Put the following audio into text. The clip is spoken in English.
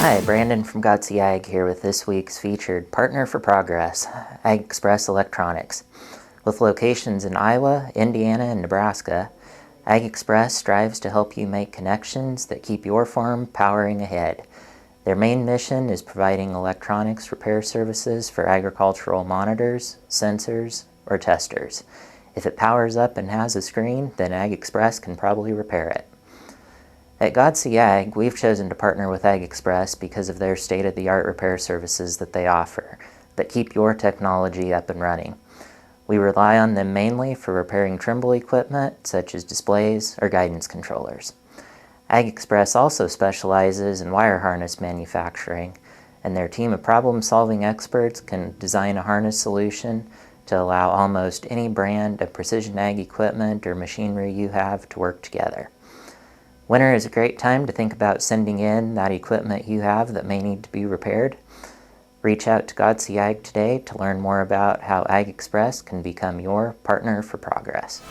Hi, Brandon from Godsey Ag here with this week's featured Partner for Progress, Ag Express Electronics. With locations in Iowa, Indiana, and Nebraska, Ag Express strives to help you make connections that keep your farm powering ahead. Their main mission is providing electronics repair services for agricultural monitors, sensors, or testers. If it powers up and has a screen, then Ag Express can probably repair it. At Godsey Ag, we've chosen to partner with Ag Express because of their state-of-the-art repair services that they offer that keep your technology up and running. We rely on them mainly for repairing Trimble equipment such as displays or guidance controllers. Ag Express also specializes in wire harness manufacturing, and their team of problem-solving experts can design a harness solution to allow almost any brand of precision ag equipment or machinery you have to work together. Winter is a great time to think about sending in that equipment you have that may need to be repaired. Reach out to Godsey Ag today to learn more about how Ag Express can become your partner for progress.